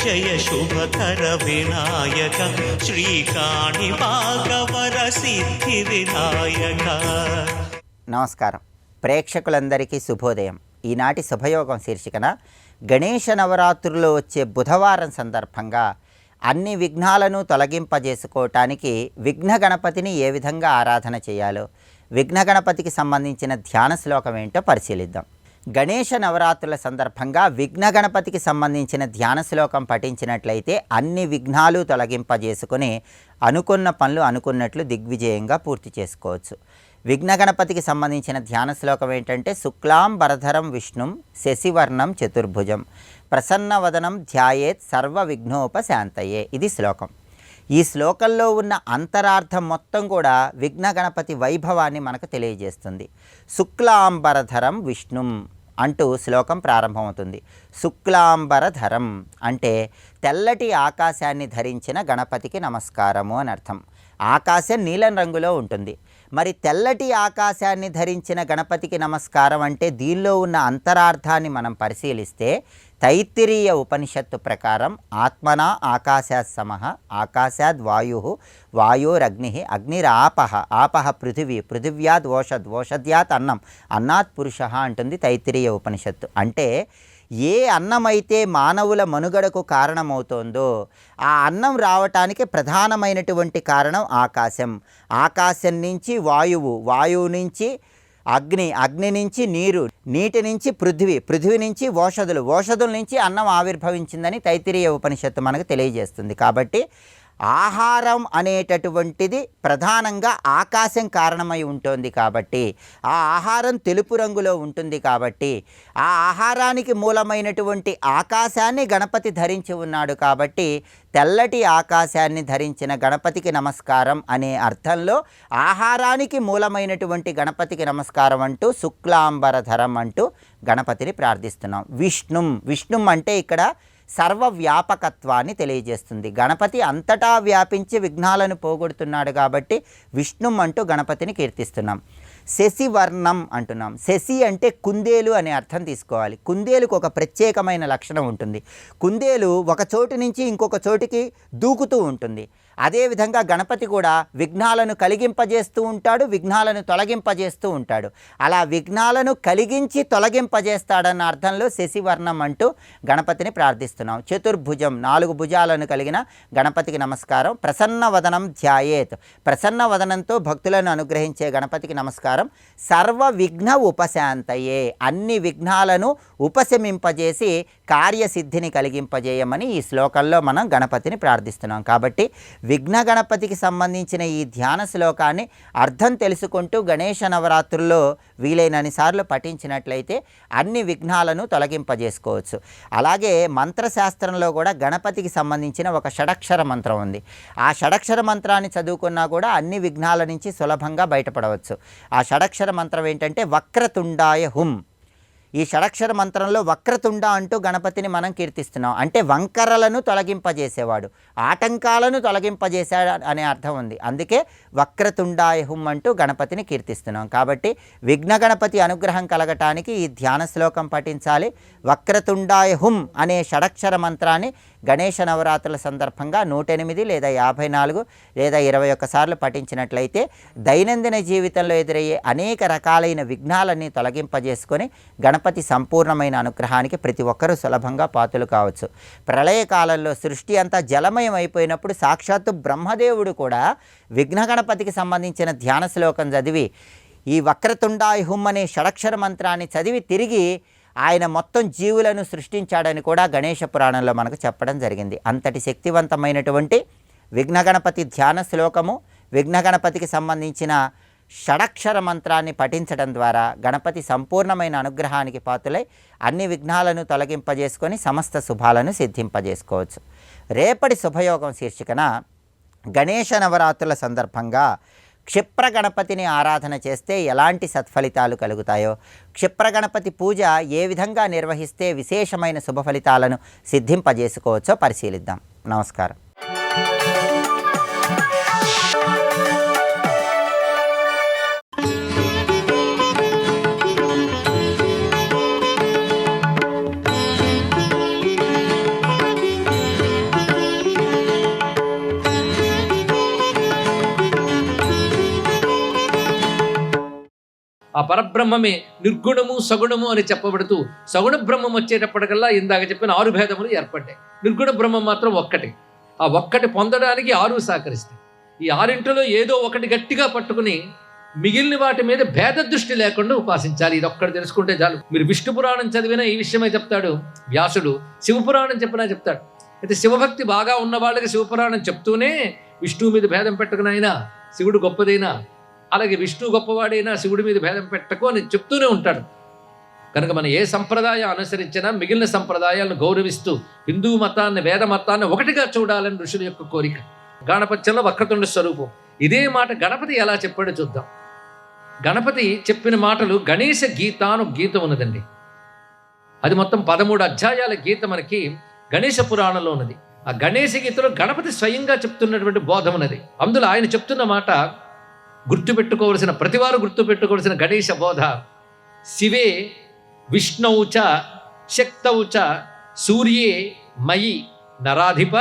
జయ శుభకర వినాయక శ్రీకాణి భాగవర సిద్ధి వినాయక. నమస్కారం ప్రేక్షకులందరికీ శుభోదయం. ఈనాటి శుభయోగం శీర్షికన గణేష నవరాత్రుల్లో వచ్చే బుధవారం సందర్భంగా అన్ని విఘ్నాలను తొలగింపజేసుకోవటానికి విఘ్న గణపతిని ఏ విధంగా ఆరాధన చేయాలో, విఘ్న గణపతికి సంబంధించిన ధ్యాన శ్లోకం ఏంటో పరిశీలిద్దాం. గణేష నవరాత్రుల సందర్భంగా విఘ్న గణపతికి సంబంధించిన ధ్యాన శ్లోకం పఠించినట్లయితే అన్ని విఘ్నాలు తొలగింపజేసుకుని అనుకున్న పనులు అనుకున్నట్లు దిగ్విజయంగా పూర్తి చేసుకోవచ్చు. విఘ్న గణపతికి సంబంధించిన ధ్యాన శ్లోకం ఏంటంటే శుక్లాంబరధరం విష్ణుం శశివర్ణం చతుర్భుజం ప్రసన్నవదనం ధ్యాయేత్ సర్వ విఘ్నోపశాంతయే. ఇది శ్లోకం. ఈ శ్లోకంలో ఉన్న అంతరార్థం మొత్తం కూడా విఘ్న గణపతి వైభవాన్ని మనకు తెలియజేస్తుంది. శుక్లాంబరధరం విష్ణుం అంటూ శ్లోకం ప్రారంభమవుతుంది. శుక్లాంబరధరం అంటే తెల్లటి ఆకాశాన్ని ధరించిన గణపతికి నమస్కారము అని అర్థం. ఆకాశం నీలం రంగులో ఉంటుంది. మరి తెల్లటి ఆకాశాన్ని ధరించిన గణపతికి నమస్కారం అంటే దీనిలో ఉన్న అంతరార్థాన్ని మనం పరిశీలిస్తే తైత్తిరీయ ఉపనిషత్తు ప్రకారం ఆత్మనా ఆకాశాత్ సమః ఆకాశాద్ వాయు వాయోరగ్ని అగ్నిరాపః ఆపః పృథివీ పృథివ్యాద్ ఓషద్ ఓషధ్యాత్ అన్నం అన్నాత్ పురుష అంటుంది తైత్తిరీయ ఉపనిషత్తు. అంటే ఏ అన్నమైతే మానవుల మనుగడకు కారణమవుతోందో ఆ అన్నం రావటానికి ప్రధానమైనటువంటి కారణం ఆకాశం. ఆకాశం నుంచి వాయువు, వాయువు నుంచి అగ్ని, అగ్ని నుంచి నీరు, నీటి నుంచి పృథివీ, పృథివీ నుంచి ఓషధులు, ఓషధుల నుంచి అన్నం ఆవిర్భవించిందని తైత్తిరీయ ఉపనిషత్తు మనకు తెలియజేస్తుంది. కాబట్టి ఆహారం అనేటటువంటిది ప్రధానంగా ఆకాశం కారణమై ఉంటుంది. కాబట్టి ఆ ఆహారం తెలుపు రంగులో ఉంటుంది. కాబట్టి ఆ ఆహారానికి మూలమైనటువంటి ఆకాశాన్ని గణపతి ధరించి ఉన్నాడు. కాబట్టి తెల్లటి ఆకాశాన్ని ధరించిన గణపతికి నమస్కారం అనే అర్థంలో ఆహారానికి మూలమైనటువంటి గణపతికి నమస్కారం అంటూ శుక్లాంబరధరం అంటూ గణపతిని ప్రార్థిస్తున్నాం. విష్ణుం అంటే ఇక్కడ సర్వవ్యాపకత్వాన్ని తెలియజేస్తుంది. గణపతి అంతటా వ్యాపించి విఘ్నాలను పోగొడుతున్నాడు కాబట్టి విష్ణుం అంటూ గణపతిని కీర్తిస్తున్నాం. శశివర్ణం అంటున్నాం. శశి అంటే కుందేలు అనే అర్థం తీసుకోవాలి. కుందేలుకు ఒక ప్రత్యేకమైన లక్షణం ఉంటుంది. కుందేలు ఒక చోటు నుంచి ఇంకొక చోటికి దూకుతూ ఉంటుంది. అదేవిధంగా గణపతి కూడా విఘ్నాలను కలిగింపజేస్తూ ఉంటాడు, విఘ్నాలను తొలగింపజేస్తూ ఉంటాడు. అలా విఘ్నాలను కలిగించి తొలగింపజేస్తాడన్న అర్థంలో శశివర్ణం అంటూ గణపతిని ప్రార్థిస్తున్నాం. చతుర్భుజం 4 భుజాలను కలిగిన గణపతికి నమస్కారం. ప్రసన్నవదనం ధ్యాయేత్ ప్రసన్నవదనంతో భక్తులను అనుగ్రహించే గణపతికి నమస్కారం. సర్వ విఘ్న ఉపశాంతయే అన్ని విఘ్నాలను ఉపశమింపజేసి కార్యసిద్ధిని కలిగింపజేయమని ఈ శ్లోకంలో మనం గణపతిని ప్రార్థిస్తున్నాం. కాబట్టి విఘ్న గణపతికి సంబంధించిన ఈ ధ్యాన శ్లోకాన్ని అర్థం తెలుసుకుంటూ గణేష నవరాత్రుల్లో వీలైనన్ని సార్లు పఠించినట్లయితే అన్ని విఘ్నాలను తొలగింపజేసుకోవచ్చు. అలాగే మంత్రశాస్త్రంలో కూడా గణపతికి సంబంధించిన ఒక షడక్షర మంత్రం ఉంది. ఆ షడక్షర మంత్రాన్ని చదువుకున్నా కూడా అన్ని విఘ్నాల నుంచి సులభంగా బయటపడవచ్చు. ఆ షడక్షర మంత్రం ఏంటంటే వక్రతుండాయ హుం. ఈ షడక్షర మంత్రంలో వక్రతుండ అంటూ గణపతిని మనం కీర్తిస్తున్నాం. అంటే వంకరలను తొలగింపజేసేవాడు, ఆటంకాలను తొలగింపజేశాడు అనే అర్థం ఉంది. అందుకే వక్రతుండాయ హుం అంటూ గణపతిని కీర్తిస్తున్నాం. కాబట్టి విఘ్న గణపతి అనుగ్రహం కలగటానికి ఈ ధ్యాన శ్లోకం పఠించాలి. వక్రతుండాయ హుం అనే షడక్షర మంత్రాన్ని గణేష నవరాత్రుల సందర్భంగా 108 లేదా 54 లేదా 21 సార్లు పఠించినట్లయితే దైనందిన జీవితంలో ఎదురయ్యే అనేక రకాలైన విఘ్నాలన్నీ తొలగింపజేసుకొని గణపతి సంపూర్ణమైన అనుగ్రహానికి ప్రతి ఒక్కరూ సులభంగా పాత్రలు కావచ్చు. ప్రళయకాలంలో సృష్టి అంతా జలమయం అయిపోయినప్పుడు సాక్షాత్తు బ్రహ్మదేవుడు కూడా విఘ్న గణపతికి సంబంధించిన ధ్యాన శ్లోకం చదివి ఈ వక్రతుండాయ హుం అనే షడక్షర మంత్రాన్ని చదివి తిరిగి ఆయన మొత్తం జీవులను సృష్టించాడని కూడా గణేష పురాణంలో మనకు చెప్పడం జరిగింది. అంతటి శక్తివంతమైనటువంటి విఘ్న గణపతి ధ్యాన శ్లోకము, విఘ్న గణపతికి సంబంధించిన షడక్షర మంత్రాన్ని పఠించడం ద్వారా గణపతి సంపూర్ణమైన అనుగ్రహానికి పాత్రులై అన్ని విఘ్నాలను తొలగింపజేసుకొని సమస్త శుభాలను సిద్ధింపజేసుకోవచ్చు. రేపటి శుభయోగం శీర్షికన గణేష నవరాత్రుల సందర్భంగా క్షిప్ర గణపతిని ఆరాధన చేస్తే ఎలాంటి సత్ఫలితాలు కలుగుతాయో, క్షిప్ర గణపతి పూజ ఏ విధంగా నిర్వహిస్తే విశేషమైన శుభ ఫలితాలను సిద్ధింపజేసుకోవచ్చో పరిశీలిద్దాం. నమస్కారం. ఆ పరబ్రహ్మమే నిర్గుణము సగుణము అని చెప్పబడుతూ సగుణ బ్రహ్మం వచ్చేటప్పటికల్లా ఇందాక చెప్పిన 6 భేదములు ఏర్పడ్డాయి. నిర్గుణ బ్రహ్మం మాత్రం ఒక్కటి. ఆ ఒక్కటి పొందడానికి 6 సహకరిస్తాయి. ఈ 6 ఏదో ఒకటి గట్టిగా పట్టుకుని మిగిలిన వాటి మీద భేద దృష్టి లేకుండా ఉపాసించాలి. ఇది ఒక్కటి తెలుసుకుంటే చాలు. మీరు విష్ణు పురాణం చదివినా ఈ విషయమే చెప్తాడు వ్యాసుడు, శివపురాణం చెప్పినా చెప్తాడు. అయితే శివభక్తి బాగా ఉన్న వాళ్ళకి శివపురాణం చెప్తూనే విష్ణువు మీద భేదం పెట్టుకుని అయినా శివుడు గొప్పదైనా, అలాగే విష్ణువు గొప్పవాడైనా శివుడి మీద భేదం పెట్టకు అని చెప్తూనే ఉంటాడు. కనుక మనం ఏ సంప్రదాయం అనుసరించినా మిగిలిన సంప్రదాయాలను గౌరవిస్తూ హిందూ మతాన్ని వేద మతాన్ని ఒకటిగా చూడాలని ఋషుల యొక్క కోరిక. గణపత్యంలో వక్రతుండ స్వరూపం. ఇదే మాట గణపతి ఎలా చెప్పాడో చూద్దాం. గణపతి చెప్పిన మాటలు గణేశ గీత అని ఒక గీత ఉన్నదండి. అది మొత్తం 13 అధ్యాయాల గీత మనకి గణేశ పురాణంలో ఉన్నది. ఆ గణేశ గీతలో గణపతి స్వయంగా చెప్తున్నటువంటి బోధం ఉన్నది. అందులో ఆయన చెప్తున్న మాట గుర్తుపెట్టుకోవలసిన, ప్రతివారు గుర్తుపెట్టుకోవలసిన గణేశ బోధ: శివే విష్ణౌ చ శక్తౌ చ సూర్యే మయి నరాధిప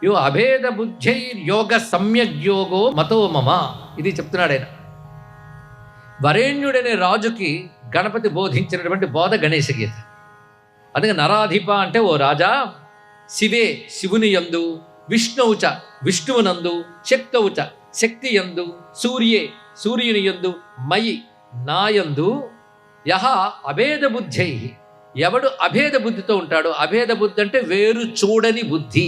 యో అభేద బుద్ధైర్యోగ సమ్యగ్యోగో మతో మమ. ఇది చెప్తున్నాడు ఆయన. వరేణ్యుడనే రాజుకి గణపతి బోధించినటువంటి బోధ గణేశ గీత. అందుకే నరాధిప అంటే ఓ రాజా, శివే శివుని యందు, విష్ణువుచ విష్ణువునందు, శక్తవుచ శక్తి యందు, సూర్యే సూర్యుని యందు, మయి నాయందు, యహ అభేద బుద్ధై ఎవడు అభేద బుద్ధితో ఉంటాడో, అభేద బుద్ధి అంటే వేరు చూడని బుద్ధి,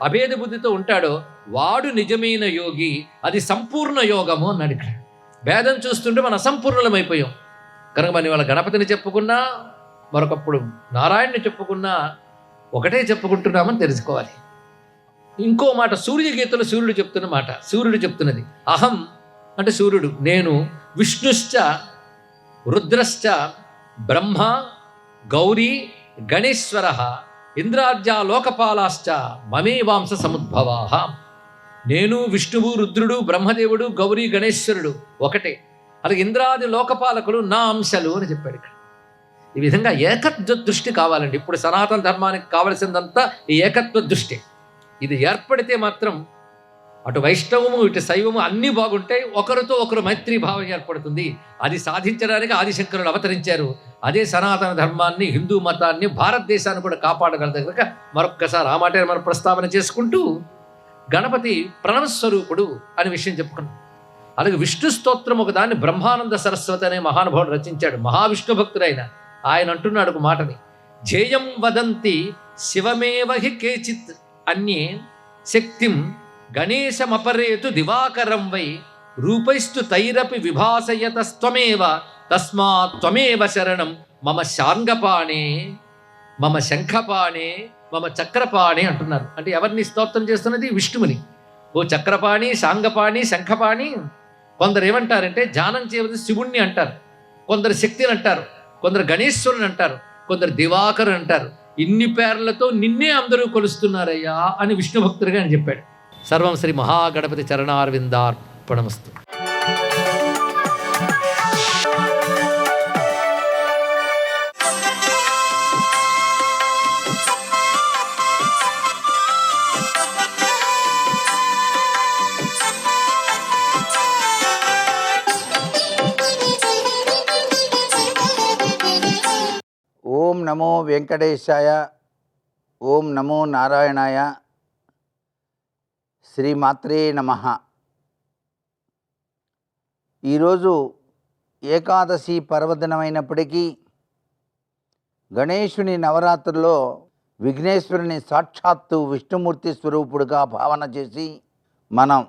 అభేద బుద్ధితో ఉంటాడో వాడు నిజమైన యోగి. అది సంపూర్ణ యోగము అన్నాడు ఇక్కడ. భేదం చూస్తుంటే మనం అసంపూర్ణమైపోయాం. కనుక మనం ఇవాళ గణపతిని చెప్పుకున్నా, మరొకప్పుడు నారాయణని చెప్పుకున్నా ఒకటే చెప్పుకుంటున్నామని తెలుసుకోవాలి. ఇంకో మాట సూర్యగీతలో సూర్యుడు చెప్తున్న మాట. సూర్యుడు చెప్తున్నది అహం అంటే సూర్యుడు, నేను విష్ణుశ్చ రుద్రశ్చ బ్రహ్మ గౌరీ గణేశ్వర ఇంద్రాద్యా లోకపాలాశ్చ మమే వాంశ సముద్భవాః. నేను విష్ణువు రుద్రుడు బ్రహ్మదేవుడు గౌరీ గణేశ్వరుడు ఒకటే. అలాగే ఇంద్రాది లోకపాలకులు నా అంశాలు అని చెప్పాడు ఇక్కడ. ఈ విధంగా ఏకత్వ దృష్టి కావాలండి. ఇప్పుడు సనాతన ధర్మానికి కావలసిందంతా ఈ ఏకత్వ దృష్టి. ఇది ఏర్పడితే మాత్రం అటు వైష్ణవము ఇటు శైవము అన్నీ బాగుంటాయి. ఒకరితో ఒకరు మైత్రీ భావం ఏర్పడుతుంది. అది సాధించడానికి ఆదిశంకరులు అవతరించారు. అదే సనాతన ధర్మాన్ని, హిందూ మతాన్ని, భారతదేశాన్ని కూడా కాపాడగలదు. కనుక మరొక్కసారి ఆ మాట మనం ప్రస్తావన చేసుకుంటూ గణపతి ప్రణవస్వరూపుడు అనే విషయం చెప్పుకున్నాం. అలాగే విష్ణు స్తోత్రం ఒకదాన్ని బ్రహ్మానంద సరస్వతి అనే మహానుభావుడు రచించాడు. మహావిష్ణు భక్తుడైన ఆయన అంటున్నాడు ఒక మాటని: జేయం వదంతి శివమేవ హి కేచిత్ అన్యే శక్తిం గణేశమపరేతు దివాకరం వై రూపైస్తు తైరపి విభాసయతస్త్వమేవ తస్మాత్ త్వమేవ శరణం మమ శాంగపాణే మమ శంఖపాణే మమ చక్రపాణి అంటున్నారు. అంటే ఎవరిని స్తోత్రం చేస్తున్నది? విష్ణువుని. ఓ చక్రపాణి, శాంగపాణి, శంఖపాణి. కొందరు ఏమంటారంటే ధ్యానం చేయవలసి శివుణ్ణి అంటారు, కొందరు శక్తిని అంటారు, కొందరు గణేశ్వరుని అంటారు, కొందరు దివాకరు అంటారు. ఇన్ని పేర్లతో నిన్నే అందరూ కొలుస్తున్నారయ్యా అని విష్ణు భక్తుడిగా అని చెప్పాడు. సర్వం శ్రీ మహాగణపతి చరణారవిందార్పణమస్తు. ఓం నమో వెంకటేశాయ, ఓం నమో నారాయణాయ, శ్రీమాత్రే నమః. ఈరోజు ఏకాదశి పర్వదినమైనప్పటికీ గణేశుని నవరాత్రుల్లో విఘ్నేశ్వరుని సాక్షాత్తు విష్ణుమూర్తి స్వరూపుడుగా భావన చేసి మనం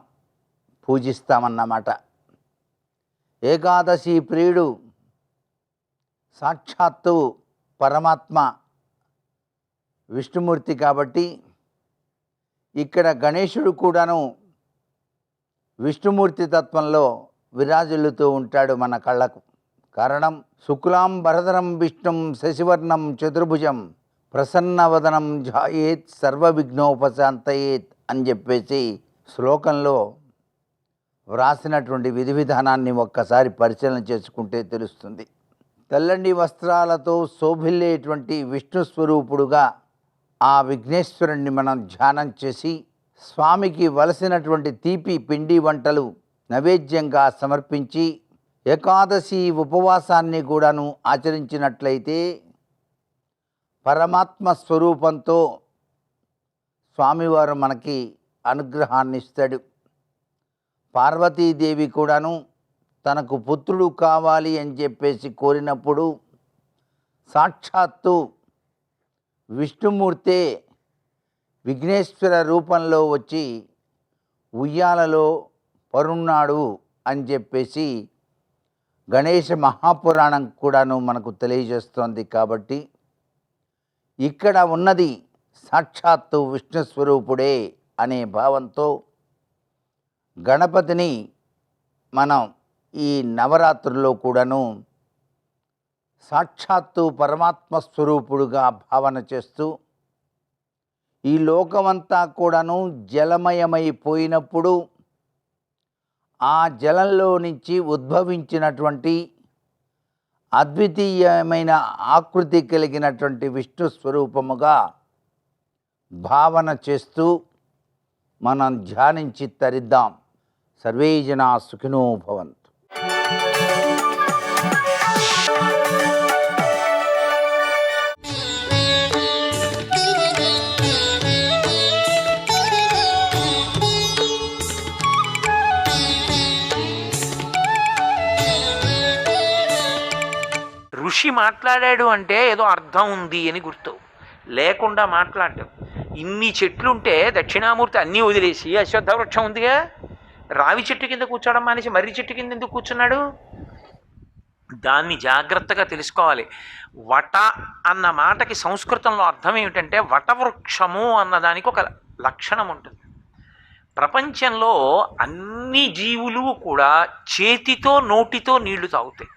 పూజిస్తామన్నమాట. ఏకాదశి ప్రియుడు సాక్షాత్తు పరమాత్మ విష్ణుమూర్తి కాబట్టి ఇక్కడ గణేశుడు కూడాను విష్ణుమూర్తి తత్వంలో విరాజిల్లుతూ ఉంటాడు మన కళ్ళకు. కారణం శుక్లాం భరధరం విష్ణుం శశివర్ణం చతుర్భుజం ప్రసన్నవదనం ఝాయేత్ సర్వవిఘ్నోపశాంతయేత్ అని చెప్పేసి శ్లోకంలో వ్రాసినటువంటి విధి విధానాన్ని ఒక్కసారి పరిశీలన చేసుకుంటే తెలుస్తుంది. తెల్లని వస్త్రాలతో శోభిల్లేటువంటి విష్ణు స్వరూపుడుగా ఆ విఘ్నేశ్వరుణ్ణి మనం ధ్యానం చేసి స్వామికి వలసినటువంటి తీపి పిండి వంటలు నైవేద్యంగా సమర్పించి ఏకాదశి ఉపవాసాన్ని కూడాను ఆచరించినట్లయితే పరమాత్మ స్వరూపంతో స్వామివారు మనకి అనుగ్రహాన్ని ఇస్తాడు. పార్వతీదేవి కూడాను తనకు పుత్రుడు కావాలి అని చెప్పేసి కోరినప్పుడు సాక్షాత్తు విష్ణుమూర్తే విఘ్నేశ్వర రూపంలో వచ్చి ఉయ్యాలలో పరున్నాడు అని చెప్పేసి గణేష మహాపురాణం కూడాను మనకు తెలియజేస్తోంది. కాబట్టి ఇక్కడ ఉన్నది సాక్షాత్తు విష్ణు స్వరూపుడే అనే భావంతో గణపతిని మనం ఈ నవరాత్రుల్లో కూడాను సాక్షాత్తు పరమాత్మ స్వరూపుడుగా భావన చేస్తూ ఈ లోకమంతా కూడాను జలమయమైపోయినప్పుడు ఆ జలంలో నుంచి ఉద్భవించినటువంటి అద్వితీయమైన ఆకృతి కలిగినటువంటి విష్ణు స్వరూపముగా భావన చేస్తూ మనం ధ్యానించి తరిద్దాం. సర్వే జనా సుఖినో భవంతు. ఋషి మాట్లాడాడు అంటే ఏదో అర్థం ఉంది అని గుర్తు, లేకుండా మాట్లాడటం. ఇన్ని చెట్లుంటే దక్షిణామూర్తి అన్నీ వదిలేసి అశ్వత్థ వృక్షం ఉందిగా, రావి చెట్టు కింద కూర్చోవడం మానేసి మర్రి చెట్టు కింద ఎందుకు కూర్చున్నాడు? దాన్ని జాగ్రత్తగా తెలుసుకోవాలి. వట అన్న మాటకి సంస్కృతంలో అర్థం ఏమిటంటే వటవృక్షము అన్నదానికి ఒక లక్షణం ఉంటుంది. ప్రపంచంలో అన్ని జీవులు కూడా చేతితో నోటితో నీళ్లు తాగుతాయి.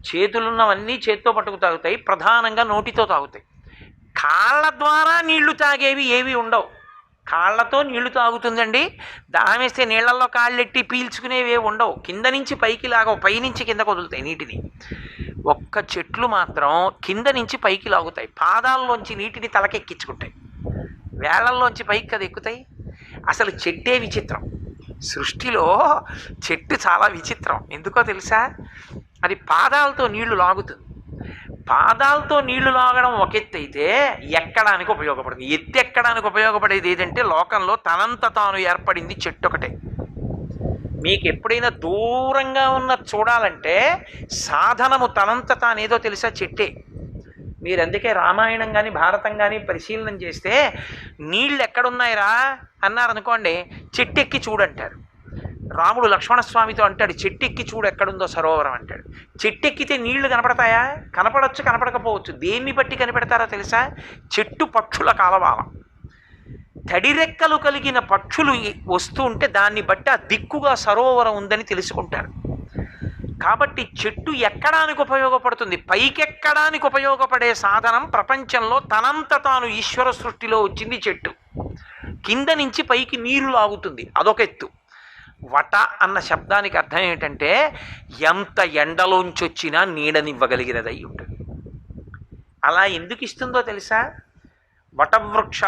చేతులున్నవన్నీ చేత్తో పట్టుకు తాగుతాయి, ప్రధానంగా నోటితో తాగుతాయి. కాళ్ళ ద్వారా నీళ్లు తాగేవి ఏవి ఉండవు. కాళ్ళతో నీళ్లు తాగుతుందండి, దాహం వేస్తే నీళ్లలో కాళ్ళెట్టి పీల్చుకునేవి ఉండవు. కింద నుంచి పైకి లాగవు, పైనుంచి కిందకు వదులుతాయి నీటిని. ఒక్క చెట్లు మాత్రం కింద నుంచి పైకి లాగుతాయి, పాదాల్లోంచి నీటిని తలకెక్కించుకుంటాయి, వేళల్లోంచి పైకి కదా ఎక్కుతాయి. అసలు చెట్టే విచిత్రం. సృష్టిలో చెట్టు చాలా విచిత్రం. ఎందుకో తెలుసా? అది పాదాలతో నీళ్లు లాగుతుంది. పాదాలతో నీళ్లు లాగడం ఒక ఎత్తు అయితే ఎక్కడానికి ఉపయోగపడుతుంది. ఎత్తు ఎక్కడానికి ఉపయోగపడేది ఏదంటే లోకంలో తనంత తాను ఏర్పడింది చెట్టు ఒకటే. మీకు ఎప్పుడైనా దూరంగా ఉన్న చూడాలంటే సాధనము తనంత తానేదో తెలుసా? చెట్టే. మీరు అందుకే రామాయణం కానీ భారతం కానీ పరిశీలన చేస్తే నీళ్ళు ఎక్కడున్నాయిరా అన్నారనుకోండి, చెట్టెక్కి చూడంటారు. రాముడు లక్ష్మణస్వామితో అంటాడు, చెట్టెక్కి చూడు ఎక్కడుందో సరోవరం అంటాడు. చెట్టెక్కితే నీళ్లు కనపడతాయా? కనపడవచ్చు, కనపడకపోవచ్చు. దేన్ని బట్టి కనిపెడతారో తెలుసా? చెట్టు పక్షుల కాలవాలం. తడిరెక్కలు కలిగిన పక్షులు వస్తూ ఉంటే దాన్ని బట్టి ఆ దిక్కుగా సరోవరం ఉందని తెలుసుకుంటారు. కాబట్టి చెట్టు ఎక్కడానికి ఉపయోగపడుతుంది. పైకెక్కడానికి ఉపయోగపడే సాధనం ప్రపంచంలో తనంత తాను ఈశ్వర సృష్టిలో వచ్చింది చెట్టు. కింద నుంచి పైకి నీరు లాగుతుంది, అదొక ఎత్తు. వట అన్న శబ్దానికి అర్థం ఏమిటంటే ఎంత ఎండలోంచి వచ్చినా నీడనివ్వగలిగినది అయి ఉంటుంది. అలా ఎందుకు ఇస్తుందో తెలుసా? వటవృక్ష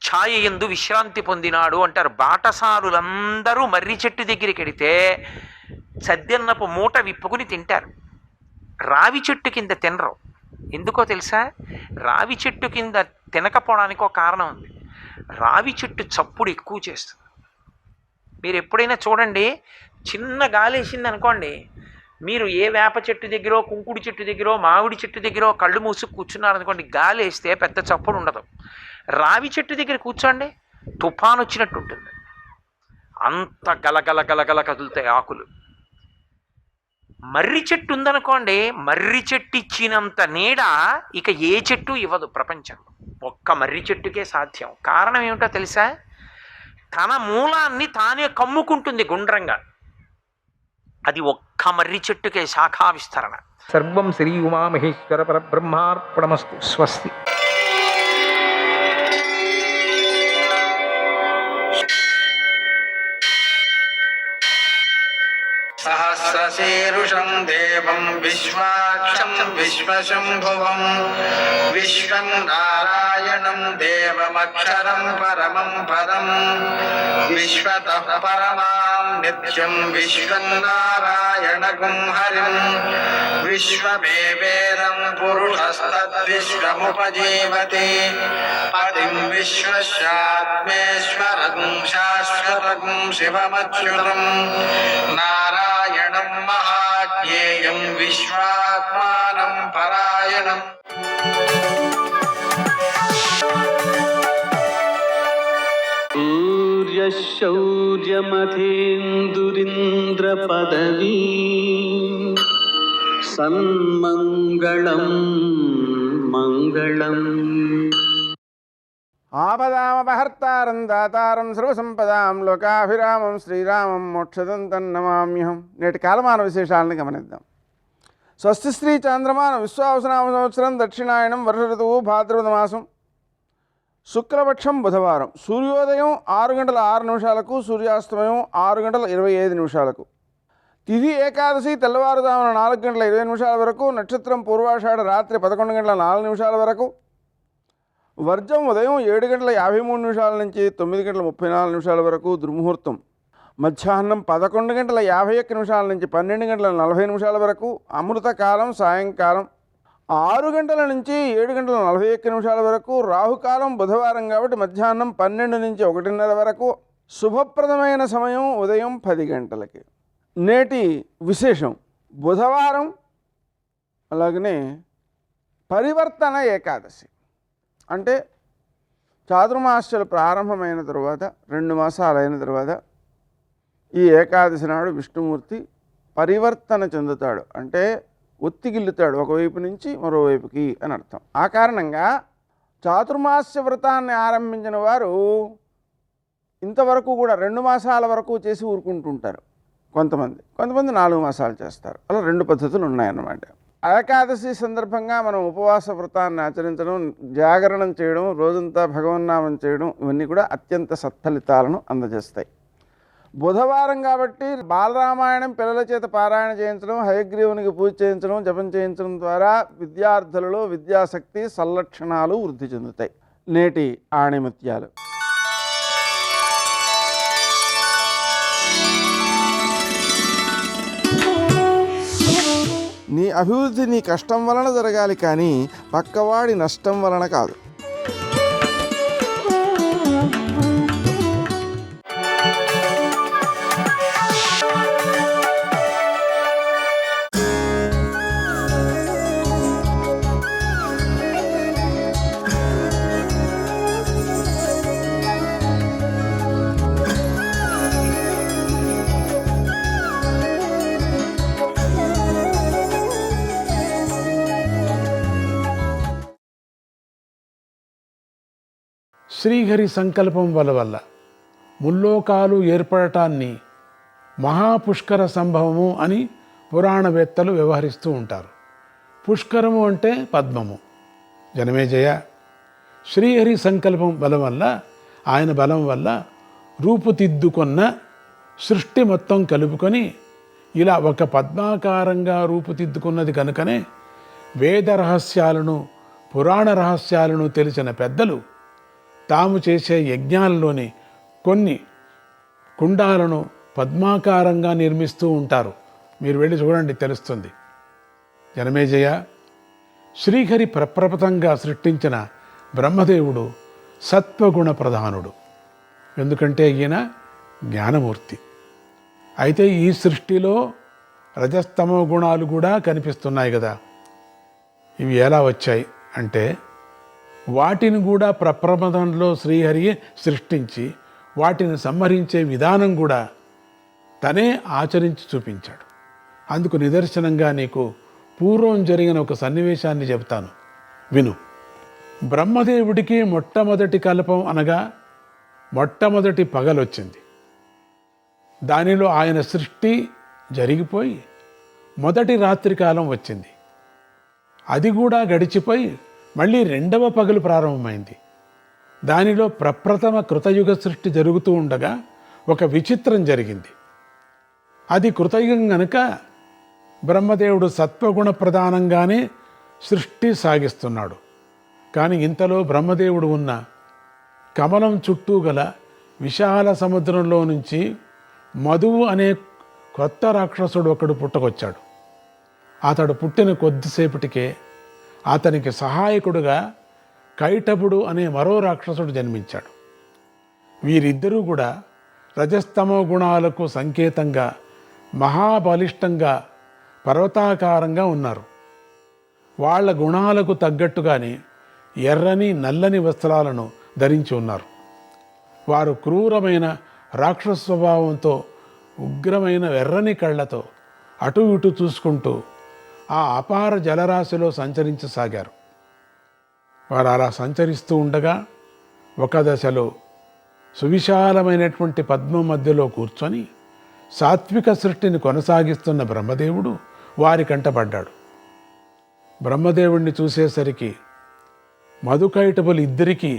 ఛాయ యందు విశ్రాంతి పొందినాడు అంటారు. బాటసారులందరూ మర్రి చెట్టు దగ్గరికి వెడితే సద్దెన్నపు మూట విప్పుకుని తింటారు. రావి చెట్టు కింద తినరు. ఎందుకో తెలుసా? రావి చెట్టు కింద తినకపోవడానికి ఒక కారణం ఉంది. రావి చెట్టు చప్పుడు ఎక్కువ చేస్తుంది. మీరు ఎప్పుడైనా చూడండి, చిన్న గాలి వేసింది అనుకోండి, మీరు ఏ వేప చెట్టు దగ్గర, కుంకుడి చెట్టు దగ్గర, మామిడి చెట్టు దగ్గర కళ్ళు మూసుకు కూర్చున్నారనుకోండి, గాలి వేస్తే పెద్ద చప్పుడు ఉండదు. రావి చెట్టు దగ్గర కూర్చోండి, తుఫాను వచ్చినట్టు ఉంటుంది. అంత గలగల గలగల కదులుతాయి ఆకులు. మర్రి చెట్టు ఉందనుకోండి, మర్రి చెట్టు ఇచ్చినంత నీడ ఇక ఏ చెట్టు ఇవ్వదు ప్రపంచంలో. ఒక్క మర్రి చెట్టుకే సాధ్యం. కారణం ఏమిటో తెలుసా? తన మూలాన్ని తానే కమ్ముకుంటుంది గుండ్రంగా. అది ఒక్క మర్రి చెట్టుకే శాఖా విస్తరణ. సర్వం శ్రీ ఉమామహేశ్వర పరబ్రహ్మార్పణమస్తు. స్వస్తి. सहस्रशीरुषं देवं विश्वाक्षं विश्वशम्भुवं विश्वं नारायणं देवमक्षरं परमं पदं विश्वतः परमां नित्यं विश्वं नारायणगुं हरिं विश्वमेवेदं पुरुषस्तद्विश्वमुपजीवति पतिं विश्वस्यात्मेश्वरं शाश्वतं शिवमच्युतं नारायणं महाज्ञेयं विश्वात्मानं परायणम् सूर्यशौर्यमथेन्दुरिन्द्रपदवी सन्मङ्गलं मङ्गलम् ఆపదామపహర్తారం దాతారం సర్వసంపదాం లోకాభిరామం శ్రీరామం మోక్షదంతం నమామ్యహం. నేటి కాలమాన విశేషాలను గమనిద్దాం. స్వస్తి శ్రీ చాంద్రమాన విశ్వావసనామ సంవత్సరం దక్షిణాయనం వర్ష ఋతువు భాద్రపద మాసం శుక్లపక్షం బుధవారం. సూర్యోదయం 6:06 సూర్యాస్తమయం 6:25. తిథి ఏకాదశి తెల్లవారుజామున 4:20 వరకు. నక్షత్రం పూర్వాషాఢ రాత్రి 11:04 వరకు. వర్జం ఉదయం 7:53 నుంచి 9:34 వరకు. దుర్ముహూర్తం మధ్యాహ్నం 11:51 నుంచి 12:40 వరకు. అమృతకాలం సాయంకాలం 6 నుంచి 7:41 వరకు. రాహుకాలం బుధవారం కాబట్టి మధ్యాహ్నం 12 నుంచి 1:30 వరకు. శుభప్రదమైన సమయం ఉదయం 10 గంటలకి. నేటి విశేషం బుధవారం, అలాగనే పరివర్తన ఏకాదశి. అంటే చాతుర్మాస్యాలు ప్రారంభమైన తరువాత 2 మాసాలైన తర్వాత ఈ ఏకాదశి నాడు విష్ణుమూర్తి పరివర్తన చెందుతాడు. అంటే ఒత్తిగిల్లుతాడు ఒకవైపు నుంచి మరోవైపుకి అని అర్థం. ఆ కారణంగా చాతుర్మాస్య వ్రతాన్ని ఆరంభించిన వారు ఇంతవరకు కూడా 2 మాసాల వరకు చేసి ఊరుకుంటుంటారు. కొంతమంది 4 మాసాలు చేస్తారు. అలా 2 పద్ధతులు ఉన్నాయన్నమాట. ఏకాదశి సందర్భంగా మనం ఉపవాస వ్రతాన్ని ఆచరించడం, జాగరణం చేయడం, రోజంతా భగవన్నామం చేయడం, ఇవన్నీ కూడా అత్యంత సత్ఫలితాలను అందజేస్తాయి. బుధవారం కాబట్టి బాలరామాయణం పిల్లల చేత పారాయణ చేయించడం, హయగ్రీవునికి పూజ చేయించడం, జపం చేయించడం ద్వారా విద్యార్థులలో విద్యాశక్తి సల్లక్షణాలు వృద్ధి చెందుతాయి. నేటి ఆణిముత్యాలు. నీ అభివృద్ధి నీ కష్టం వలన జరగాలి, కానీ పక్కవాడి నష్టం వలన కాదు. శ్రీహరి సంకల్పం వల్ల ముల్లోకాలు ఏర్పడటాన్ని మహాపుష్కర సంభవము అని పురాణవేత్తలు వ్యవహరిస్తూ ఉంటారు. పుష్కరము అంటే పద్మము. జనమేజయ, శ్రీహరి సంకల్పం బలం వల్ల, ఆయన బలం వల్ల రూపుదిద్దుకున్న సృష్టి మొత్తం కలుపుకొని ఇలా ఒక పద్మాకారంగా రూపుదిద్దుకున్నది కనుకనే వేద రహస్యాలను, పురాణ రహస్యాలను తెలిసిన పెద్దలు తాము చేసే యజ్ఞాలలోని కొన్ని కుండాలను పద్మాకారంగా నిర్మిస్తూ ఉంటారు. మీరు వెళ్ళి చూడండి, తెలుస్తుంది. జనమేజయ, శ్రీహరి ప్రప్రథంగా సృష్టించిన బ్రహ్మదేవుడు సత్వగుణ ప్రధానుడు. ఎందుకంటే ఈయన జ్ఞానమూర్తి. అయితే ఈ సృష్టిలో రజస్తమో గుణాలు కూడా కనిపిస్తున్నాయి కదా. ఇవి ఎలా వచ్చాయి అంటే, వాటిని కూడా ప్రప్రథంలో శ్రీహరి సృష్టించి వాటిని సంహరించే విధానం కూడా తనే ఆచరించి చూపించాడు. అందుకు నిదర్శనంగా నీకు పూర్వం జరిగిన ఒక సన్నివేశాన్ని చెబుతాను, విను. బ్రహ్మదేవుడికి మొట్టమొదటి కల్పం అనగా మొట్టమొదటి పగలొచ్చింది. దానిలో ఆయన సృష్టి జరిగిపోయి మొదటి రాత్రికాలం వచ్చింది. అది కూడా గడిచిపోయి మళ్ళీ రెండవ పగలు ప్రారంభమైంది. దానిలో ప్రప్రథమ కృతయుగ సృష్టి జరుగుతూ ఉండగా ఒక విచిత్రం జరిగింది. అది కృతయుగం గనుక బ్రహ్మదేవుడు సత్వగుణ ప్రధానంగానే సృష్టి సాగిస్తున్నాడు. కానీ ఇంతలో బ్రహ్మదేవుడు ఉన్న కమలం చుట్టూ గల విశాల సముద్రంలో నుంచి మధువు అనే కొత్త రాక్షసుడు ఒకడు పుట్టుకొచ్చాడు. అతడు పుట్టిన కొద్దిసేపటికే అతనికి సహాయకుడుగా కైటభుడు అనే మరో రాక్షసుడు జన్మించాడు. వీరిద్దరూ కూడా రజస్తమో గుణాలకు సంకేతంగా మహాబలిష్టంగా పర్వతాకారంగా ఉన్నారు. వాళ్ళ గుణాలకు తగ్గట్టుగానే ఎర్రని నల్లని వస్త్రాలను ధరించి ఉన్నారు. వారు క్రూరమైన రాక్షస స్వభావంతో ఉగ్రమైన ఎర్రని కళ్ళతో అటు ఇటు చూసుకుంటూ ఆ అపార జలరాశిలో సంచరించసాగారు. వారు అలా సంచరిస్తూ ఉండగా ఒక దశలో సువిశాలమైనటువంటి పద్మం మధ్యలో కూర్చొని సాత్విక సృష్టిని కొనసాగిస్తున్న బ్రహ్మదేవుడు వారి కంటపడ్డాడు. బ్రహ్మదేవుణ్ణి చూసేసరికి మధుకైటభులు ఇద్దరికీ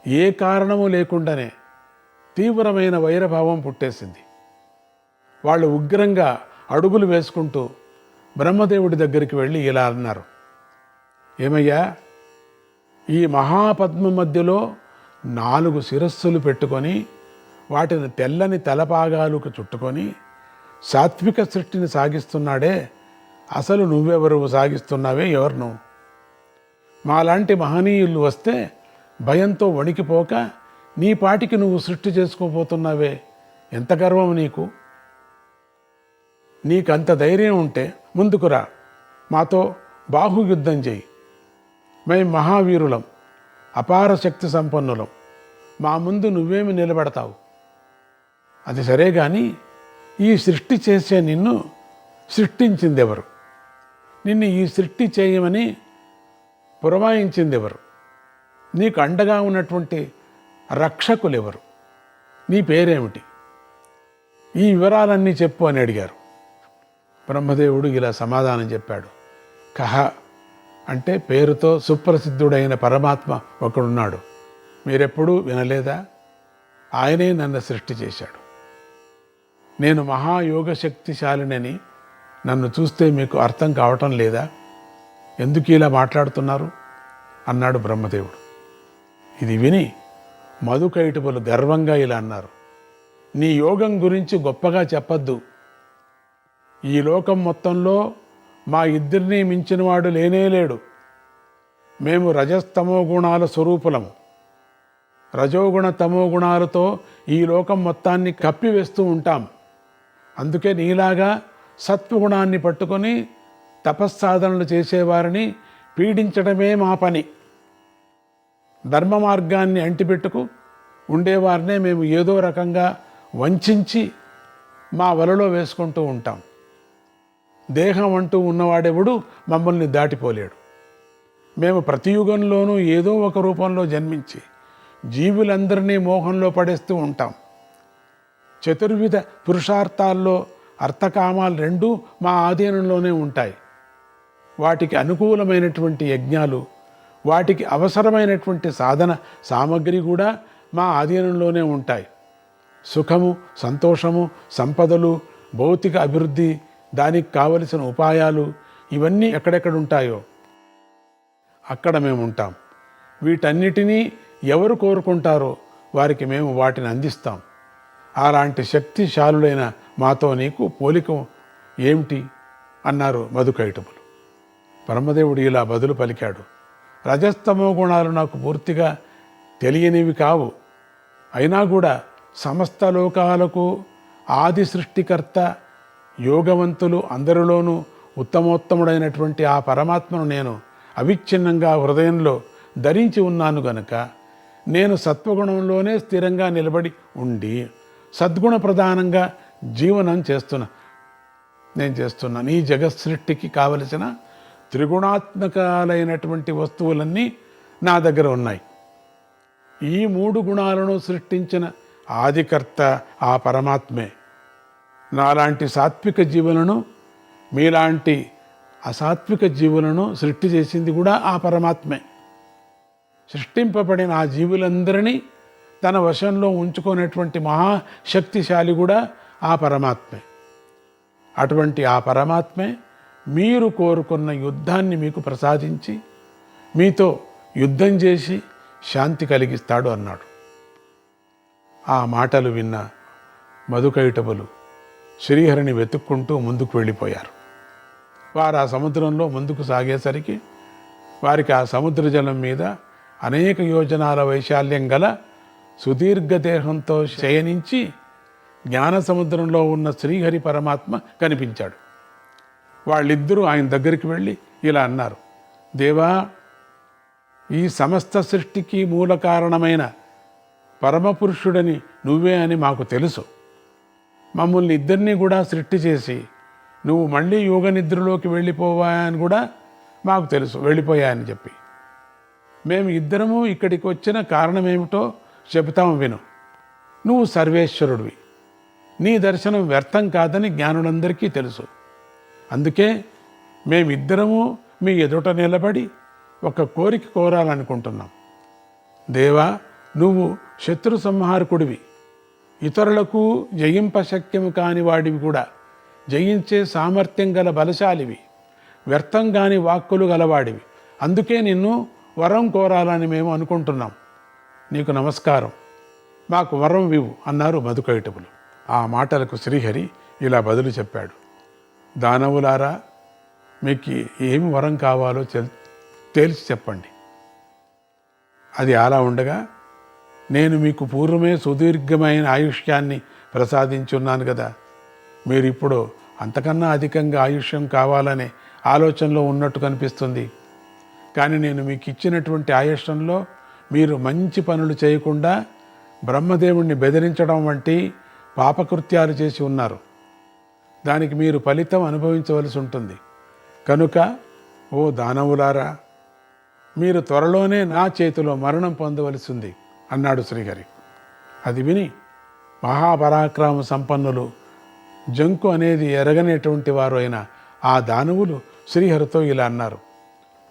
ఏ కారణము లేకుండానే తీవ్రమైన వైరభావం పుట్టేసింది. వాళ్ళు ఉగ్రంగా అడుగులు వేసుకుంటూ బ్రహ్మదేవుడి దగ్గరికి వెళ్ళి ఇలా అన్నారు, ఏమయ్యా, ఈ మహాపద్మ మధ్యలో 4 శిరస్సులు పెట్టుకొని వాటిని తెల్లని తలపాగాలకు చుట్టుకొని సాత్విక సృష్టిని సాగిస్తున్నాడే, అసలు నువ్వెవరు సాగిస్తున్నావే, ఎవరు నువ్వు? మాలాంటి మహనీయులు వస్తే భయంతో వణికిపోక నీ పాటికి నువ్వు సృష్టి చేసుకోబోతున్నావే, ఎంత గర్వం నీకు? నీకంత ధైర్యం ఉంటే ముందుకురా, మాతో బాహుయుద్ధం చేయి. మేము మహావీరులం, అపార శక్తి సంపన్నులం, మా ముందు నువ్వేమి నిలబడతావు? అది సరే కానీ ఈ సృష్టి చేసే నిన్ను సృష్టించిందెవరు? నిన్ను ఈ సృష్టి చేయమని పురమాయించిందెవరు? నీకు అండగా ఉన్నటువంటి రక్షకులెవరు? నీ పేరేమిటి? ఈ వివరాలన్నీ చెప్పు అని అడిగారు. బ్రహ్మదేవుడు ఇలా సమాధానం చెప్పాడు, కహ అంటే పేరుతో సుప్రసిద్ధుడైన పరమాత్మ ఒకడున్నాడు, మీరెప్పుడూ వినలేదా? ఆయనే నన్ను సృష్టి చేశాడు. నేను మహాయోగ శక్తిశాలినని నన్ను చూస్తే మీకు అర్థం కావటం లేదా? ఎందుకు ఇలా మాట్లాడుతున్నారు అన్నాడు బ్రహ్మదేవుడు. ఇది విని మధుకైటభులు గర్వంగా ఇలా అన్నారు, నీ యోగం గురించి గొప్పగా చెప్పద్దు. ఈ లోకం మొత్తంలో మా ఇద్దరినీ మించినవాడు లేనేలేడు. మేము రజస్తమో గుణాల స్వరూపులము. రజోగుణ తమో గుణాలతో ఈ లోకం మొత్తాన్ని కప్పివేస్తూ ఉంటాం. అందుకే నీలాగా సత్వగుణాన్ని పట్టుకొని తపస్సాధనలు చేసేవారిని పీడించడమే మా పని. ధర్మ మార్గాన్ని అంటిపెట్టుకు ఉండేవారినే మేము ఏదో రకంగా వంచి మా వలలో వేసుకుంటూ ఉంటాం. దేహం అంటూ ఉన్నవాడెవడు మమ్మల్ని దాటిపోలేడు. మేము ప్రతి యుగంలోనూ ఏదో ఒక రూపంలో జన్మించి జీవులందరినీ మోహంలో పడేస్తూ ఉంటాం. చతుర్విధ పురుషార్థాల్లో అర్థకామాలు రెండూ మా ఆధీనంలోనే ఉంటాయి. వాటికి అనుకూలమైనటువంటి యజ్ఞాలు, వాటికి అవసరమైనటువంటి సాధన సామగ్రి కూడా మా ఆధీనంలోనే ఉంటాయి. సుఖము, సంతోషము, సంపదలు, భౌతిక అభివృద్ధి, దానికి కావలసిన ఉపాయాలు ఇవన్నీ ఎక్కడెక్కడ ఉంటాయో అక్కడ మేము ఉంటాం. వీటన్నిటినీ ఎవరు కోరుకుంటారో వారికి మేము వాటిని అందిస్తాం. అలాంటి శక్తిశాలులైన మాతో నీకు పోలిక ఏమిటి అన్నారు మధుకైటభులు. బ్రహ్మదేవుడు ఇలా బదులు పలికాడు, రజస్తమో గుణాలు నాకు పూర్తిగా తెలియనివి కావు. అయినా కూడా సమస్త లోకాలకు ఆది సృష్టికర్త, యోగవంతులు అందరిలోనూ ఉత్తమోత్తముడైనటువంటి ఆ పరమాత్మను నేను అవిచ్ఛిన్నంగా హృదయంలో ధరించి ఉన్నాను గనుక నేను సత్వగుణంలోనే స్థిరంగా నిలబడి ఉండి సద్గుణ ప్రధానంగా జీవనం నేను చేస్తున్నాను. ఈ జగత్ సృష్టికి కావలసిన త్రిగుణాత్మకాలైనటువంటి వస్తువులన్నీ నా దగ్గర ఉన్నాయి. ఈ 3 గుణాలను సృష్టించిన ఆదికర్త ఆ పరమాత్మే. నాలాంటి సాత్విక జీవులను, మీలాంటి అసాత్విక జీవులను సృష్టి చేసింది కూడా ఆ పరమాత్మే. సృష్టింపబడిన ఆ జీవులందరినీ తన వశంలో ఉంచుకునేటువంటి మహాశక్తిశాలి కూడా ఆ పరమాత్మే. అటువంటి ఆ పరమాత్మే మీరు కోరుకున్న యుద్ధాన్ని మీకు ప్రసాదించి మీతో యుద్ధం చేసి శాంతి కలిగిస్తాడు అన్నాడు. ఆ మాటలు విన్న మధుకైటబులు శ్రీహరిని వెతుక్కుంటూ ముందుకు వెళ్ళిపోయారు. వారు ఆ సముద్రంలో ముందుకు సాగేసరికి వారికి ఆ సముద్ర జలం మీద అనేక యోజనాల వైశాల్యం గల సుదీర్ఘ దేహంతో శయనించి జ్ఞాన సముద్రంలో ఉన్న శ్రీహరి పరమాత్మ కనిపించాడు. వాళ్ళిద్దరూ ఆయన దగ్గరికి వెళ్ళి ఇలా అన్నారు, దేవా, ఈ సమస్త సృష్టికి మూల కారణమైన పరమపురుషుడని నువ్వే అని మాకు తెలుసు. మమ్మల్ని ఇద్దరినీ కూడా సృష్టి చేసి నువ్వు మళ్ళీ యోగ నిద్రలోకి వెళ్ళిపోవాయని కూడా మాకు తెలుసు, వెళ్ళిపోయాయని చెప్పి. మేము ఇద్దరము ఇక్కడికి వచ్చిన కారణం ఏమిటో చెబుతాము విను. నువ్వు సర్వేశ్వరుడివి, నీ దర్శనం వ్యర్థం కాదని జ్ఞానులందరికీ తెలుసు. అందుకే మేమిద్దరము మీ ఎదుట నిలబడి ఒక కోరిక కోరాలనుకుంటున్నాం. దేవా, నువ్వు శత్రు సంహారకుడివి, ఇతరులకు జయింపశక్యము కాని వాడివి కూడా, జయించే సామర్థ్యం గల బలశాలివి, వ్యర్థం కాని వాక్కులు గలవాడివి. అందుకే నిన్ను వరం కోరాలని మేము అనుకుంటున్నాం. నీకు నమస్కారం, మాకు వరం వివు అన్నారు మధుకైటబులు. ఆ మాటలకు శ్రీహరి ఇలా బదులు చెప్పాడు, దానవులారా, మీకు ఏమి వరం కావాలో తేల్చి చెప్పండి. అది అలా ఉండగా నేను మీకు పూర్వమే సుదీర్ఘమైన ఆయుష్యాన్ని ప్రసాదించున్నాను కదా, మీరిప్పుడు అంతకన్నా అధికంగా ఆయుష్యం కావాలనే ఆలోచనలో ఉన్నట్టు కనిపిస్తుంది. కానీ నేను మీకు ఇచ్చినటువంటి ఆయుష్యంలో మీరు మంచి పనులు చేయకుండా బ్రహ్మదేవుణ్ణి బెదిరించడం వంటి పాపకృత్యాలు చేసి ఉన్నారు. దానికి మీరు ఫలితం అనుభవించవలసి ఉంటుంది. కనుక ఓ దానవులారా, మీరు త్వరలోనే నా చేతిలో మరణం పొందవలసింది అన్నాడు శ్రీహరి. అది విని మహాపరాక్రమ సంపన్నులు, జంకు అనేది ఎరగనేటువంటి వారు అయిన ఆ దానవులు శ్రీహరితో ఇలా అన్నారు,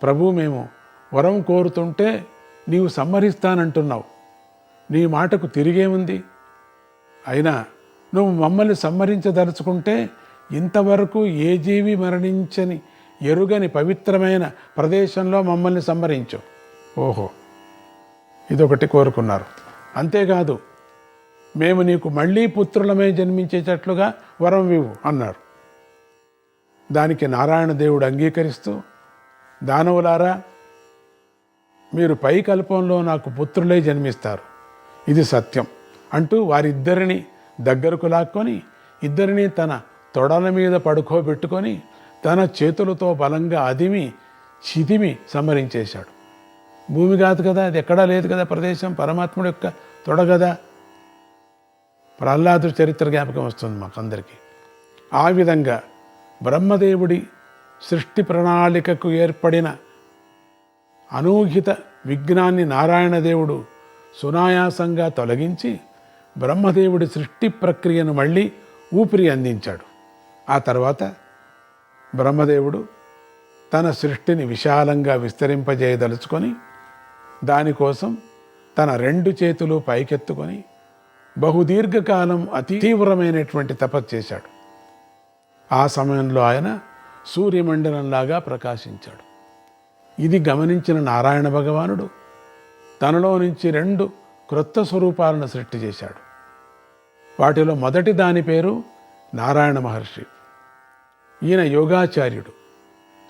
ప్రభు, మేము వరం కోరుతుంటే నీవు సమ్మరిస్తానంటున్నావు. నీ మాటకు తిరిగేముంది? అయినా నువ్వు మమ్మల్ని సమ్మరించదలుచుకుంటే ఇంతవరకు ఏ జీవి మరణించని ఎరుగని పవిత్రమైన ప్రదేశంలో మమ్మల్ని సమ్మరించు. ఓహో, ఇదొకటి కోరుకున్నారు. అంతేకాదు, మేము నీకు మళ్ళీ పుత్రులమై జన్మించేటట్లుగా వరం వివు అన్నారు. దానికి నారాయణ దేవుడు అంగీకరిస్తూ, దానవులారా, మీరు పై కల్పంలో నాకు పుత్రులై జన్మిస్తారు, ఇది సత్యం అంటూ వారిద్దరిని దగ్గరకు లాక్కొని ఇద్దరిని తన తొడల మీద పడుకోబెట్టుకొని తన చేతులతో బలంగా అదిమి చిదిమి సంహరించేశాడు. భూమి కాదు కదా, అది ఎక్కడా లేదు కదా ప్రదేశం, పరమాత్ముడి యొక్క తొడ కదా. ప్రహ్లాదుడి చరిత్ర జ్ఞాపకం వస్తుంది మాకందరికీ. ఆ విధంగా బ్రహ్మదేవుడి సృష్టి ప్రణాళికకు ఏర్పడిన అనూహిత విఘ్నాన్ని నారాయణదేవుడు సునాయాసంగా తొలగించి బ్రహ్మదేవుడి సృష్టి ప్రక్రియను మళ్ళీ ఊపిరి అందించాడు. ఆ తర్వాత బ్రహ్మదేవుడు తన సృష్టిని విశాలంగా విస్తరింపజేయదలుచుకొని దానికోసం తన 2 చేతులు పైకెత్తుకొని బహుదీర్ఘకాలం అతి తీవ్రమైనటువంటి తపస్సు చేశాడు. ఆ సమయంలో ఆయన సూర్యమండలంలాగా ప్రకాశించాడు. ఇది గమనించిన నారాయణ భగవానుడు తనలో నుంచి 2 క్రొత్త స్వరూపాలను సృష్టి చేశాడు. వాటిలో మొదటి దాని పేరు నారాయణ మహర్షి. ఈయన యోగాచార్యుడు.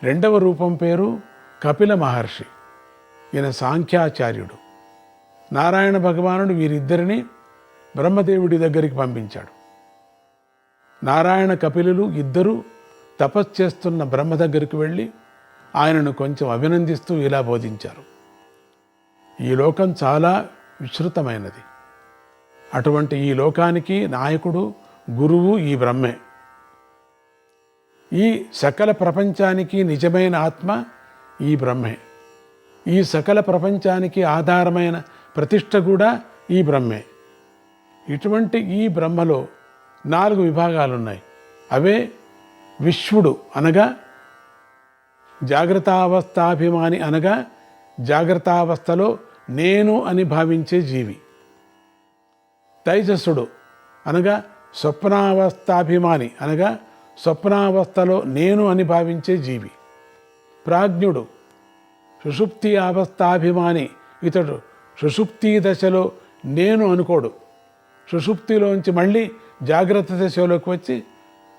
2వ రూపం పేరు కపిల మహర్షి. ఈయన సాంఖ్యాచార్యుడు. నారాయణ భగవానుడు వీరిద్దరిని బ్రహ్మదేవుడి దగ్గరికి పంపించాడు. నారాయణ కపిలులు ఇద్దరూ తపస్సు చేస్తున్న బ్రహ్మ దగ్గరికి వెళ్ళి ఆయనను కొంచెం అభినందిస్తూ ఇలా బోధించారు, ఈ లోకం చాలా విస్తృతమైనది. అటువంటి ఈ లోకానికి నాయకుడు, గురువు ఈ బ్రహ్మే. ఈ సకల ప్రపంచానికి నిజమైన ఆత్మ ఈ బ్రహ్మే. ఈ సకల ప్రపంచానికి ఆధారమైన ప్రతిష్ఠ కూడా ఈ బ్రహ్మే. ఇటువంటి ఈ బ్రహ్మలో 4 విభాగాలున్నాయి. అవే విశ్వడు అనగా జాగ్రత్తావస్థాభిమాని, అనగా జాగ్రత్తావస్థలో నేను అని భావించే జీవి. తైజస్సుడు అనగా స్వప్నావస్థాభిమాని, అనగా స్వప్నావస్థలో నేను అని భావించే జీవి. ప్రాజ్ఞుడు సుషుప్తి అవస్థాభిమాని. ఇతడు సుషుప్తి దశలో నేను అనుకోడు. సుషుప్తిలోంచి మళ్ళీ జాగ్రత్త దశలోకి వచ్చి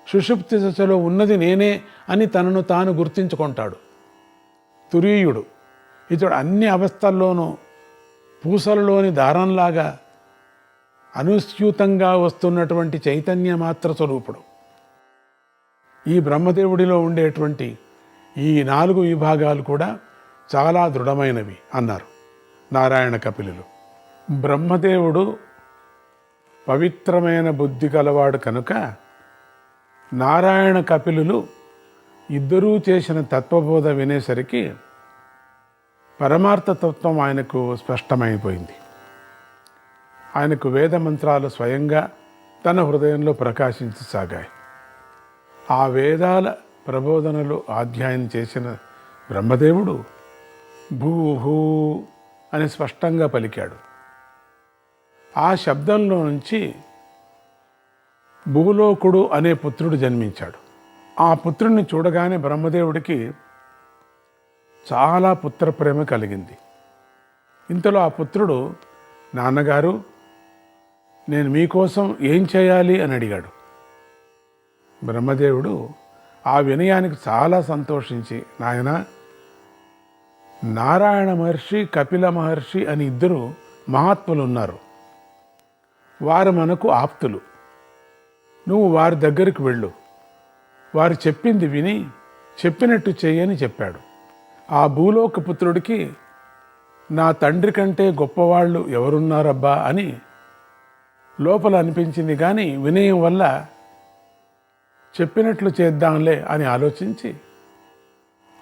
సుషుప్తి దశలో ఉన్నది నేనే అని తనను తాను గుర్తించుకుంటాడు. తురీయుడు. ఇతడు అన్ని అవస్థల్లోనూ పూసలలోని దారంలాగా అనుస్యూతంగా వస్తున్నటువంటి చైతన్య మాత్ర స్వరూపుడు. ఈ బ్రహ్మదేవుడిలో ఉండేటువంటి ఈ 4 విభాగాలు కూడా చాలా దృఢమైనవి అన్నారు నారాయణ కపిలులు. బ్రహ్మదేవుడు పవిత్రమైన బుద్ధి కలవాడు కనుక నారాయణ కపిలులు ఇద్దరూ చేసిన తత్వబోధ వినేసరికి పరమార్థతత్వం ఆయనకు స్పష్టమైపోయింది. ఆయనకు వేద మంత్రాలు స్వయంగా తన హృదయంలో ప్రకాశించసాగాయి. ఆ వేదాల ప్రబోధనలు అధ్యయనం చేసిన బ్రహ్మదేవుడు భూహూ అని స్పష్టంగా పలికాడు. ఆ శబ్దంలో నుంచి భూలోకుడు అనే పుత్రుడు జన్మించాడు. ఆ పుత్రుడిని చూడగానే బ్రహ్మదేవుడికి చాలా పుత్రప్రేమ కలిగింది. ఇంతలో ఆ పుత్రుడు, నాన్నగారు నేను మీకోసం ఏం చేయాలి అని అడిగాడు. బ్రహ్మదేవుడు ఆ వినయానికి చాలా సంతోషించి, నాయన, నారాయణ మహర్షి, కపిల మహర్షి అని 2 మహాత్ములు ఉన్నారు. వారు మనకు ఆప్తులు. నువ్వు వారి దగ్గరికి వెళ్ళు. వారు చెప్పింది విని చెప్పినట్టు చెయ్యని చెప్పాడు. ఆ భూలోక పుత్రుడికి నా తండ్రి కంటే గొప్పవాళ్ళు ఎవరున్నారబ్బా అని లోపల అనిపించింది. కానీ వినయం వల్ల చెప్పినట్లు చేద్దాంలే అని ఆలోచించి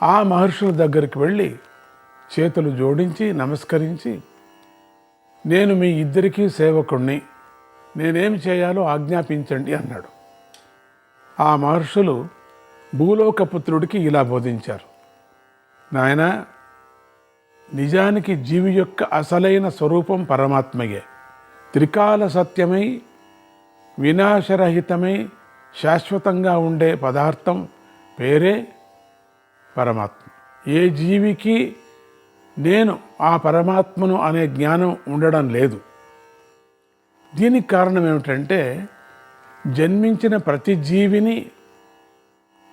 ఆ మహర్షుల దగ్గరికి వెళ్ళి చేతులు జోడించి నమస్కరించి, నేను మీ ఇద్దరికీ సేవకుణ్ణి, నేనేం చేయాలో ఆజ్ఞాపించండి అన్నాడు. ఆ మహర్షులు భూలోకపుత్రుడికి ఇలా బోధించారు. నాయన, నిజానికి జీవి యొక్క అసలైన స్వరూపం పరమాత్మయే. త్రికాల సత్యమై వినాశరహితమై శాశ్వతంగా ఉండే పదార్థం పేరే పరమాత్మ. ఏ జీవికి నేను ఆ పరమాత్మను అనే జ్ఞానం ఉండడం లేదు. దీనికి కారణం ఏమిటంటే, జన్మించిన ప్రతి జీవిని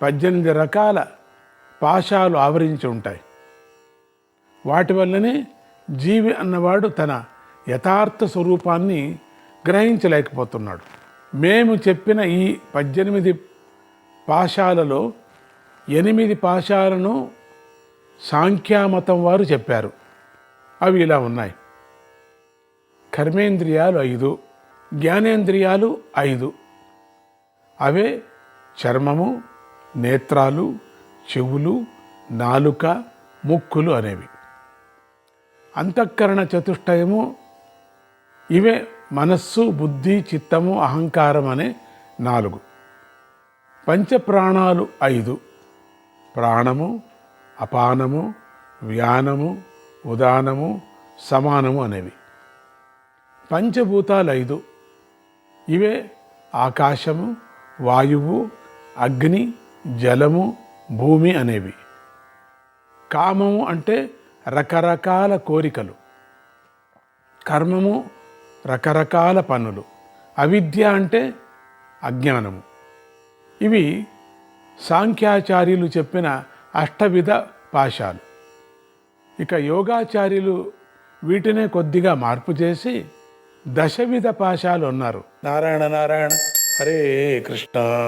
18 రకాల పాశాలు ఆవరించి ఉంటాయి. వాటి వల్లనే జీవి అన్నవాడు తన యథార్థ స్వరూపాన్ని గ్రహించలేకపోతున్నాడు. మేము చెప్పిన ఈ 18 పాశాలలో 8 పాశాలను సాంఖ్యామతం వారు చెప్పారు. అవి ఇలా ఉన్నాయి. కర్మేంద్రియాలు 5, జ్ఞానేంద్రియాలు 5. అవే చర్మము, నేత్రాలు, చెవులు, నాలుక, ముక్కులు అనేవి. అంతఃకరణ చతుష్టయము ఇవే మనస్సు, బుద్ధి, చిత్తము, అహంకారం అనే 4. పంచప్రాణాలు 5. ప్రాణము, అపానము, వ్యానము, ఉదానము, సమానము అనేవి. పంచభూతాలు 5. ఇవే ఆకాశము, వాయువు, అగ్ని, జలము, భూమి అనేవి. కామము అంటే రకరకాల కోరికలు. కర్మము రకరకాల పనులు. అవిద్య అంటే అజ్ఞానము. ఇవి సాంఖ్యాచార్యులు చెప్పిన 8 పాశాలు. ఇక యోగాచార్యులు వీటినే కొద్దిగా మార్పు చేసి 10 పాశాలు అన్నారు. నారాయణ నారాయణ, హరే కృష్ణ.